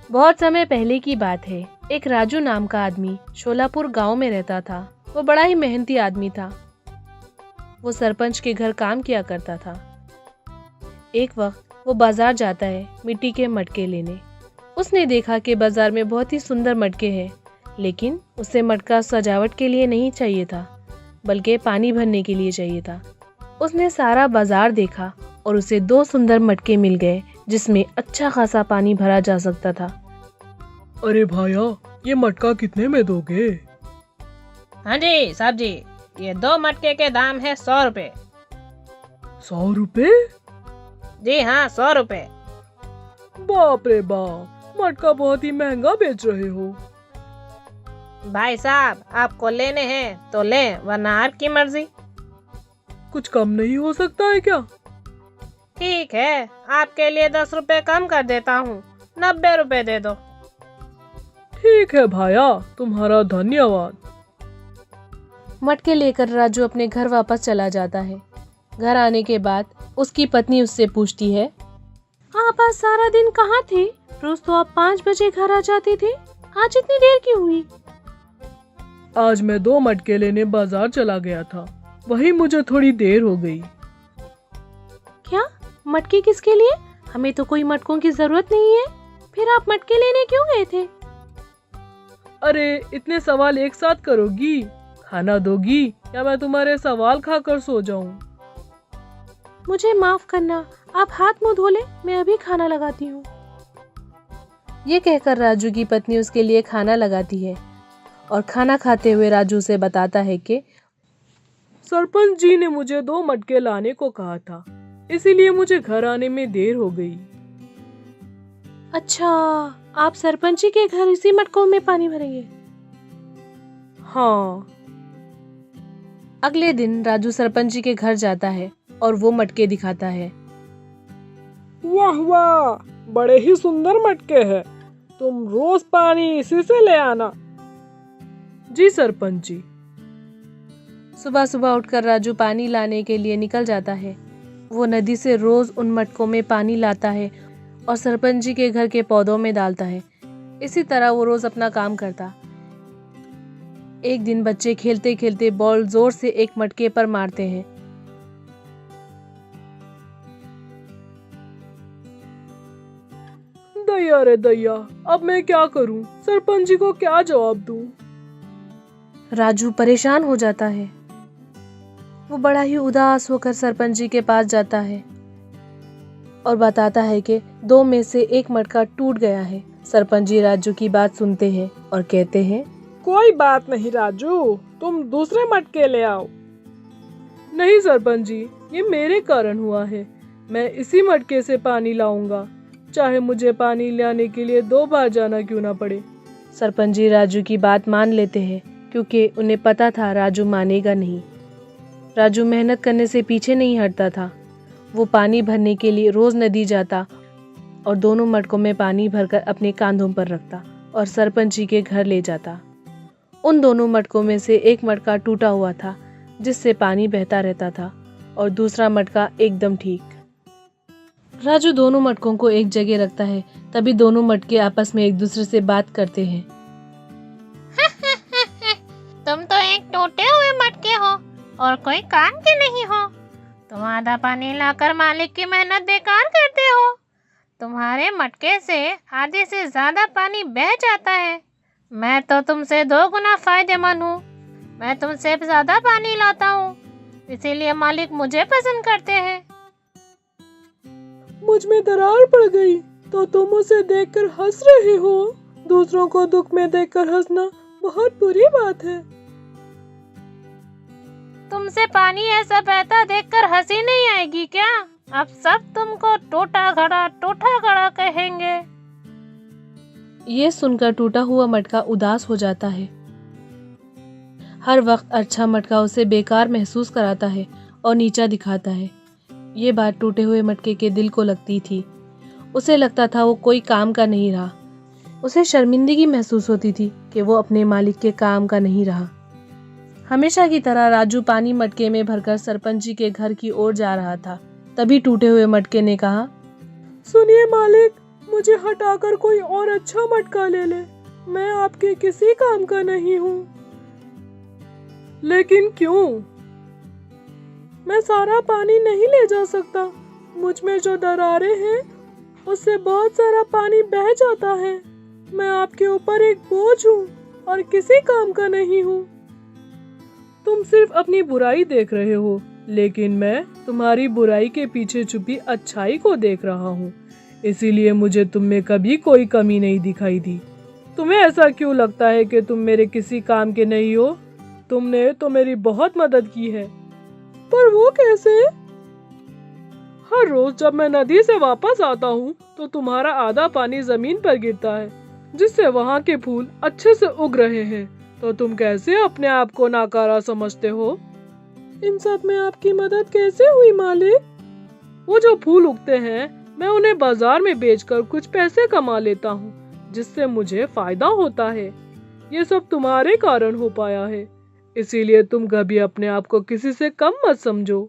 बहुत समय पहले की बात है। एक राजू नाम का आदमी शोलापुर गांव में रहता था। वो बड़ा ही मेहनती आदमी था। वो सरपंच के घर काम किया करता था। एक वक्त वो बाजार जाता है मिट्टी के मटके लेने। उसने देखा कि बाजार में बहुत ही सुंदर मटके हैं, लेकिन उसे मटका सजावट के लिए नहीं चाहिए था, बल्कि पानी भरने के लिए चाहिए था। उसने सारा बाजार देखा और उसे 2 सुंदर मटके मिल गए जिसमें अच्छा खासा पानी भरा जा सकता था। अरे भाया, ये मटका कितने में दोगे? हाँ जी साहब जी, ये 2 मटके के दाम है 100 रुपए। 100 रुपए? जी हाँ, 100 रुपए। बाप रे बाप, मटका बहुत ही महंगा बेच रहे हो। भाई साहब, आपको लेने हैं तो लें, वरना आपकी मर्जी। कुछ कम नहीं हो सकता है क्या? ठीक है, आपके लिए 10 रुपए कम कर देता हूँ, 90 रुपए दे दो। ठीक है भाया, तुम्हारा धन्यवाद। मटके लेकर राजू अपने घर वापस चला जाता है। घर आने के बाद उसकी पत्नी उससे पूछती है, आप आज सारा दिन कहाँ थे? रोज तो आप 5 बजे घर आ जाते थे, आज इतनी देर क्यों हुई? आज मैं 2 मटके लेने बाजार चला गया था, वही मुझे थोड़ी देर हो गई। क्या? मटके किसके लिए? हमें तो कोई मटकों की जरूरत नहीं है। फिर आप मटके लेने क्यों गए थे? अरे इतने सवाल एक साथ करोगी? खाना दोगी या मैं तुम्हारे सवाल खाकर सो जाऊं? मुझे माफ करना, आप हाथ मुंह धो ले, मैं अभी खाना लगाती हूँ। ये कहकर राजू की पत्नी उसके लिए खाना लगाती है और खाना खाते हुए राजू से बताता है कि सरपंच जी ने मुझे 2 मटके लाने को कहा था, इसीलिए मुझे घर आने में देर हो गई। अच्छा, आप सरपंच जी के घर इसी मटकों में पानी भरेंगे? हाँ। अगले दिन राजू सरपंच जी के घर जाता है और वो मटके दिखाता है। वाह वाह, बड़े ही सुंदर मटके हैं। तुम रोज पानी इसी से ले आना। जी सरपंच जी। सुबह सुबह उठकर राजू पानी लाने के लिए निकल जाता है। वो नदी से रोज उन मटकों में पानी लाता है और सरपंच जी के घर के पौधों में डालता है। इसी तरह वो रोज अपना काम करता। एक दिन बच्चे खेलते खेलते बॉल जोर से एक मटके पर मारते हैं। दैया रे दैया, अब मैं क्या करूं? सरपंच जी को क्या जवाब दूं? राजू परेशान हो जाता है। वो बड़ा ही उदास होकर सरपंच जी के पास जाता है और बताता है कि 2 में से 1 मटका टूट गया है। सरपंच जी राजू की बात सुनते हैं और कहते हैं, कोई बात नहीं राजू, तुम दूसरे मटके ले आओ। नहीं सरपंच जी, ये मेरे कारण हुआ है। मैं इसी मटके से पानी लाऊंगा, चाहे मुझे पानी लाने के लिए 2 बार जाना क्यों ना पड़े। सरपंच जी राजू की बात मान लेते हैं, क्योंकि उन्हें पता था राजू मानेगा नहीं। राजू मेहनत करने से पीछे नहीं हटता था। वो पानी भरने के लिए रोज नदी जाता और दोनों मटकों में पानी भरकर अपने कांधों पर रखता और सरपंच जी के घर ले जाता। उन दोनों मटकों में से 1 मटका टूटा हुआ था, जिससे पानी बहता रहता था, और दूसरा मटका एकदम ठीक। राजू दोनों मटकों को एक जगह रखता है। तभी दोनों मटके आपस में एक दूसरे से बात करते हैं। तुम तो एक टूटे हुए मटके हो और कोई काम के नहीं हो। तुम आधा पानी लाकर मालिक की मेहनत बेकार करते हो। तुम्हारे मटके से आधे से ज्यादा पानी बह जाता है। मैं तो तुमसे 2 गुना फायदेमंद हूँ। मैं तुमसे ज्यादा पानी लाता हूँ, इसीलिए मालिक मुझे पसंद करते हैं। मुझ में दरार पड़ गई तो तुम उसे देखकर हंस रहे हो। दूसरों को दुख में देखकर हंसना बहुत बुरी बात है। तुमसे पानी ऐसा बहता देखकर हंसी नहीं आएगी क्या? अब सब तुमको टोटा घड़ा कहेंगे। ये सुनकर टूटा हुआ मटका उदास हो जाता है। हर वक्त अच्छा मटका उसे बेकार महसूस कराता है और नीचा दिखाता है। ये बात टूटे हुए मटके के दिल को लगती थी। उसे लगता था वो कोई काम का नहीं रहा। उसे शर्मिंदगी महसूस होती थी कि वो अपने मालिक के काम का नहीं रहा। हमेशा की तरह राजू पानी मटके में भरकर सरपंच जी के घर की ओर जा रहा था। तभी टूटे हुए मटके ने कहा, सुनिए मालिक, मुझे हटाकर कोई और अच्छा मटका ले ले। मैं आपके किसी काम का नहीं हूँ। लेकिन क्यों? मैं सारा पानी नहीं ले जा सकता। मुझ में जो दरारें हैं उससे बहुत सारा पानी बह जाता है। मैं आपके ऊपर एक बोझ हूँ और किसी काम का नहीं हूँ। तुम सिर्फ अपनी बुराई देख रहे हो, लेकिन मैं तुम्हारी बुराई के पीछे छुपी अच्छाई को देख रहा हूँ। इसीलिए मुझे तुम में कभी कोई कमी नहीं दिखाई दी। तुम्हें ऐसा क्यों लगता है कि तुम मेरे किसी काम के नहीं हो? तुमने तो मेरी बहुत मदद की है। पर वो कैसे? हर रोज जब मैं नदी से वापस आता हूँ तो तुम्हारा आधा पानी जमीन पर गिरता है, जिससे वहाँ के फूल अच्छे से उग रहे हैं। तो तुम कैसे अपने आप को नाकारा समझते हो? इन सब में आपकी मदद कैसे हुई मालिक? वो जो फूल उगते हैं मैं उन्हें बाजार में बेचकर कुछ पैसे कमा लेता हूँ, जिससे मुझे फायदा होता है। ये सब तुम्हारे कारण हो पाया है, इसीलिए तुम कभी अपने आप को किसी से कम मत समझो।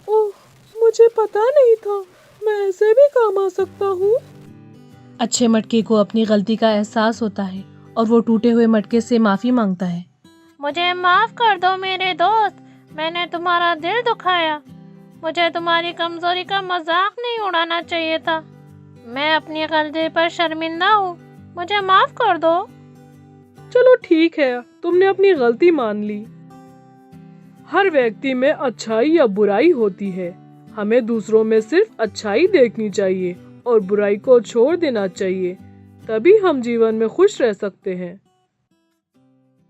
ओह, मुझे पता नहीं था मैं ऐसे भी काम आ सकता हूँ। अच्छे मटके को अपनी गलती का एहसास होता है और वो टूटे हुए मटके से माफी मांगता है। मुझे माफ कर दो मेरे दोस्त, मैंने तुम्हारा दिल दुखाया। मुझे तुम्हारी कमजोरी का मजाक नहीं उड़ाना चाहिए था। मैं अपनी गलती पर शर्मिंदा हूँ, मुझे माफ कर दो। चलो ठीक है, तुमने अपनी गलती मान ली। हर व्यक्ति में अच्छाई या बुराई होती है। हमें दूसरों में सिर्फ अच्छाई देखनी चाहिए और बुराई को छोड़ देना चाहिए। तभी हम जीवन में खुश रह सकते हैं।